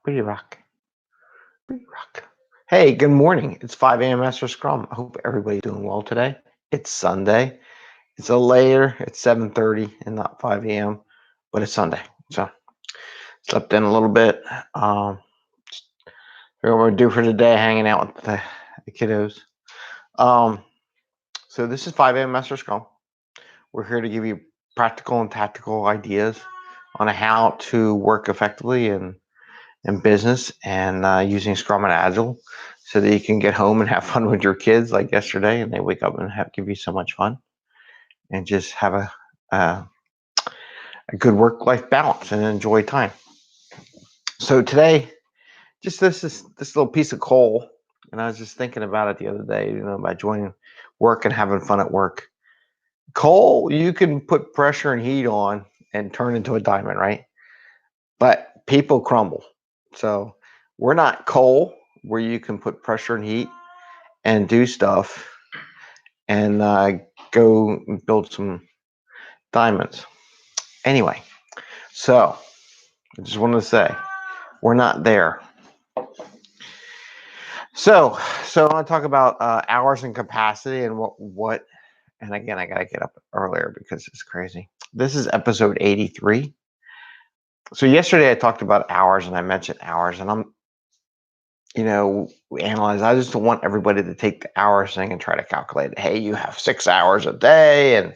Pretty rock. Pretty rock. Hey, good morning. It's 5 a.m. Mester Scrum. I hope everybody's doing well today. It's Sunday. It's a later. It's 7:30 and not 5 a.m., but it's Sunday. So slept in a little bit. What we're do for today, hanging out with the kiddos. So this is 5 a.m. Mester Scrum. We're here to give you practical and tactical ideas on how to work effectively in business and using Scrum and Agile so that you can get home and have fun with your kids like yesterday and they wake up and give you so much fun and just have a good work-life balance and enjoy time. So today, just this little piece of coal, and I was just thinking about it the other day, about joining work and having fun at work. Coal, you can put pressure and heat on and turn into a diamond, right? But people crumble. So we're not coal where you can put pressure and heat and do stuff and go build some diamonds. Anyway, so I just wanted to say we're not there. So I want to talk about hours and capacity and what. And again, I got to get up earlier because it's crazy. This is episode 83. So yesterday I talked about hours and I mentioned hours, and we analyze. I just don't want everybody to take the hours thing and try to calculate it. Hey, you have 6 hours a day and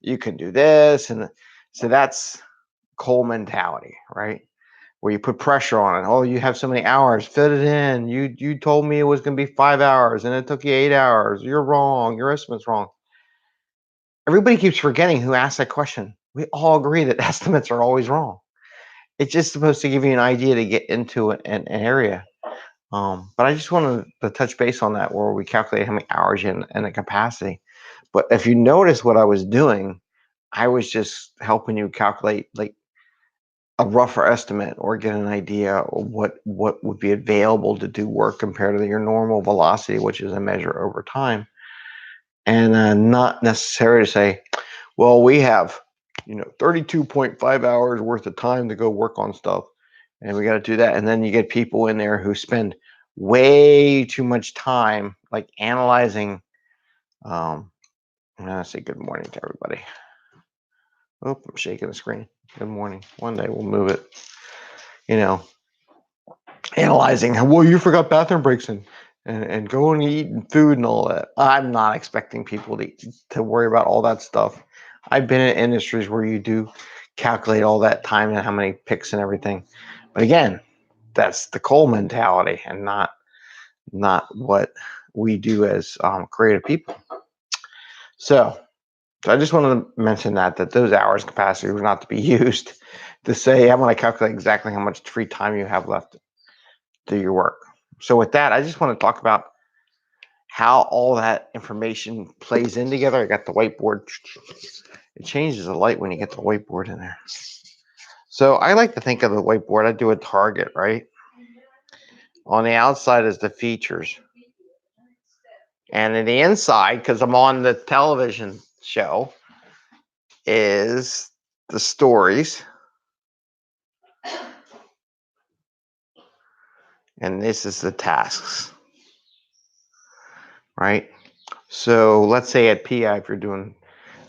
you can do this. And so that's coal mentality, right? Where you put pressure on it. Oh, you have so many hours, fit it in. You told me it was going to be 5 hours and it took you 8 hours. You're wrong. Your estimate's wrong. Everybody keeps forgetting who asked that question. We all agree that estimates are always wrong. It's just supposed to give you an idea to get into an area. But I just wanted to touch base on that where we calculate how many hours and the capacity. But if you notice what I was doing, I was just helping you calculate like a rougher estimate or get an idea of what would be available to do work compared to your normal velocity, which is a measure over time. And not necessary to say, well, we have 32.5 hours worth of time to go work on stuff, and we got to do that. And then you get people in there who spend way too much time like analyzing. I'm gonna say good morning to everybody. Oh, I'm shaking the screen. Good morning. One day we'll move it. Analyzing. Well, you forgot bathroom breaks and going and eating food and all that. I'm not expecting people to worry about all that stuff. I've been in industries where you do calculate all that time and how many picks and everything. But again, that's the coal mentality and not what we do as creative people. So I just wanted to mention that those hours capacity were not to be used to say, I'm going to calculate exactly how much free time you have left to do your work. So with that, I just want to talk about how all that information plays in together. I got the whiteboard. It changes the light when you get the whiteboard in there. So I like to think of the whiteboard. I do a target, right? On the outside is the features. And in the inside, because I'm on the television show, is the stories. And this is the tasks, right? So let's say at PI, if you're doing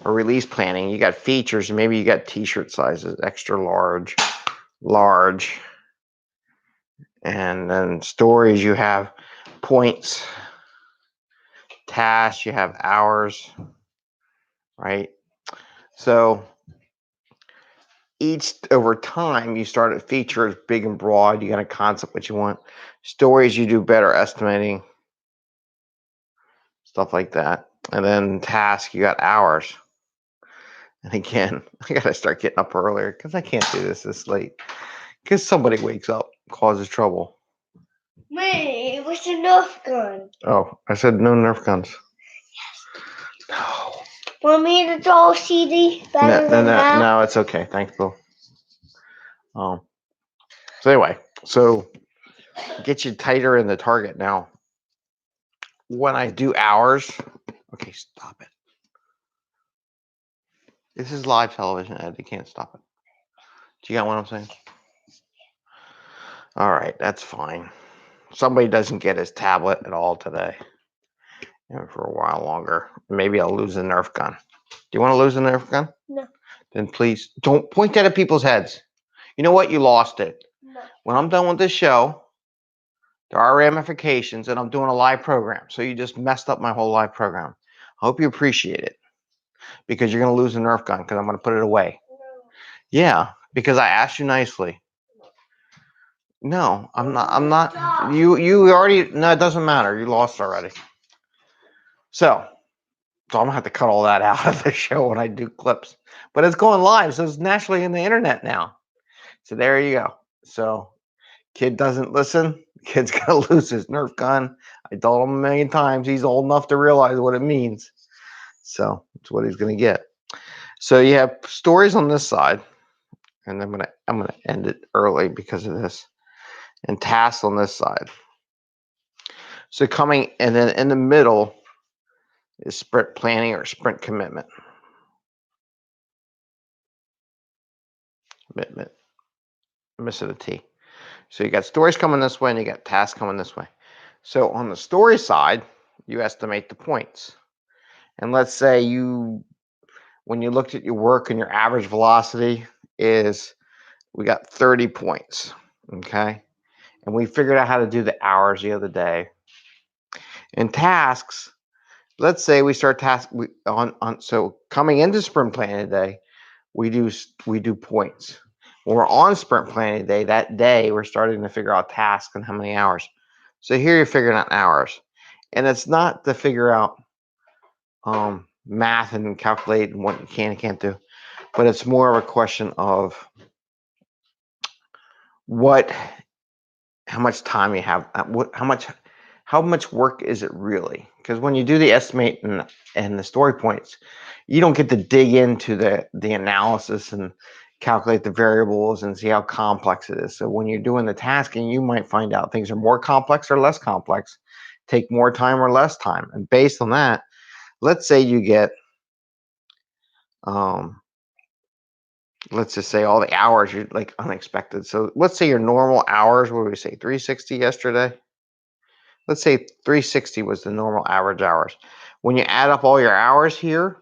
a release planning, you got features, maybe you got t-shirt sizes, extra large, large. And then stories, you have points. Tasks, you have hours, right? So each over time, you start at features, big and broad. You got a concept what you want. Stories, you do better estimating, stuff like that. And then task, you got hours. And again, I got to start getting up earlier because I can't do this late. Because somebody wakes up, causes trouble. Me, what's a Nerf gun? Oh, I said no Nerf guns. Yes. No. Want me to draw CD better than that? No, it's okay. Thanks, Bill. So anyway, get you tighter in the target now. When I do hours, okay, stop it. This is live television, Ed. You can't stop it. Do you got what I'm saying? All right, that's fine. Somebody doesn't get his tablet at all today. And for a while longer. Maybe I'll lose the Nerf gun. Do you want to lose the Nerf gun? No. Then please don't point that at people's heads. You know what? You lost it. No. When I'm done with this show, there are ramifications, and I'm doing a live program. So you just messed up my whole live program. I hope you appreciate it, because you're going to lose the Nerf gun because I'm going to put it away. No. Yeah, because I asked you nicely. No, I'm not. You already. No, it doesn't matter. You lost already. So I'm gonna have to cut all that out of the show when I do clips. But it's going live, so it's naturally in the internet now. So there you go. So kid doesn't listen. Kid's gonna lose his Nerf gun. I told him a million times. He's old enough to realize what it means. So that's what he's gonna get. So you have stories on this side, and I'm gonna end it early because of this. And tasks on this side. So coming, and then in the middle is sprint planning or sprint commitment. Commitment. I'm missing a T. So you got stories coming this way and you got tasks coming this way. So on the story side, you estimate the points. And let's say when you looked at your work and your average velocity is, we got 30 points, okay? And we figured out how to do the hours the other day. In tasks, let's say we start so coming into sprint planning today, we do points. When we're on sprint planning day, that day we're starting to figure out tasks and how many hours. So here you're figuring out hours, and it's not to figure out math and calculate and what you can and can't do, but it's more of a question of how much time you have, how much work is it really? Because when you do the estimate and the story points, you don't get to dig into the analysis and calculate the variables and see how complex it is. So when you're doing the tasking, you might find out things are more complex or less complex, take more time or less time. And based on that, let's say you get, let's just say all the hours you're like unexpected. So let's say your normal hours, what did we say, 360 yesterday? Let's say 360 was the normal average hours. When you add up all your hours here,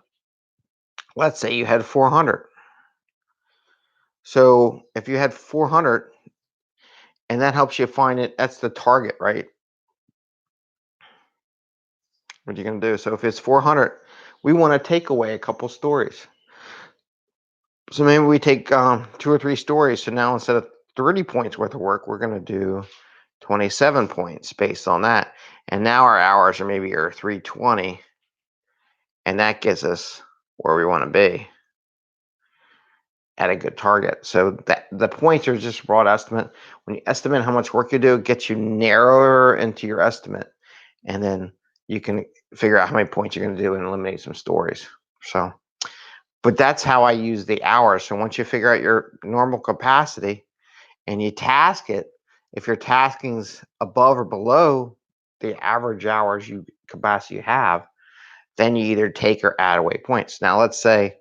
let's say you had 400. So if you had 400, and that helps you find it, that's the target, right? What are you going to do? So if it's 400, we want to take away a couple stories. So maybe we take 2 or 3 stories. So now instead of 30 points worth of work, we're going to do 27 points based on that. And now our hours are maybe 320. And that gets us where we want to be at a good target. So that the points are just a broad estimate. When you estimate how much work you do, it gets you narrower into your estimate. And then you can figure out how many points you're going to do and eliminate some stories. So, but that's how I use the hours. So once you figure out your normal capacity and you task it, if your tasking's above or below the average hours capacity you have, then you either take or add away points. Now let's say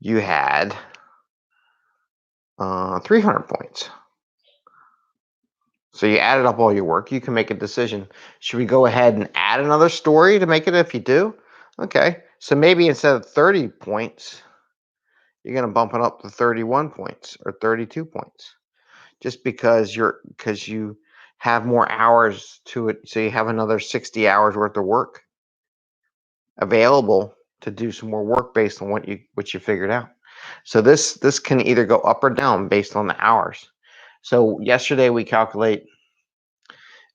you had 300 points. So you added up all your work. You can make a decision. Should we go ahead and add another story to make it if you do? Okay. So maybe instead of 30 points, you're going to bump it up to 31 points or 32 points. Just because you have more hours to it. So you have another 60 hours worth of work available to do some more work based on what you figured out. So this can either go up or down based on the hours. So yesterday we calculate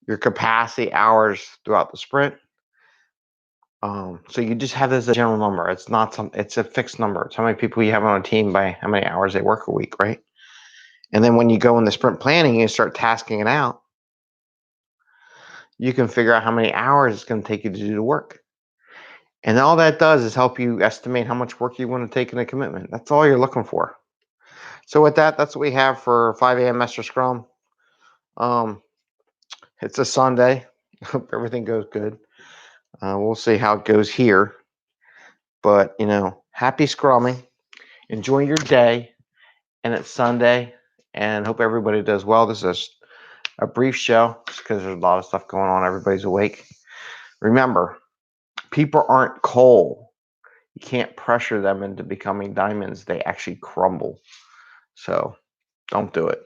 your capacity hours throughout the sprint. So you just have this as a general number. It's not it's a fixed number. It's how many people you have on a team by how many hours they work a week, right? And then when you go in the sprint planning and start tasking it out, you can figure out how many hours it's going to take you to do the work. And all that does is help you estimate how much work you want to take in a commitment. That's all you're looking for. So with that, that's what we have for 5 a.m. Mester Scrum. It's a Sunday. Hope everything goes good. We'll see how it goes here. But, happy scrumming. Enjoy your day, and it's Sunday, and hope everybody does well. This is a brief show because there's a lot of stuff going on. Everybody's awake. Remember, people aren't coal. You can't pressure them into becoming diamonds. They actually crumble. So don't do it.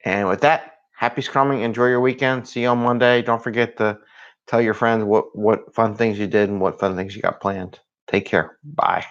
And with that, happy scrumming. Enjoy your weekend. See you on Monday. Don't forget to tell your friends what fun things you did and what fun things you got planned. Take care. Bye.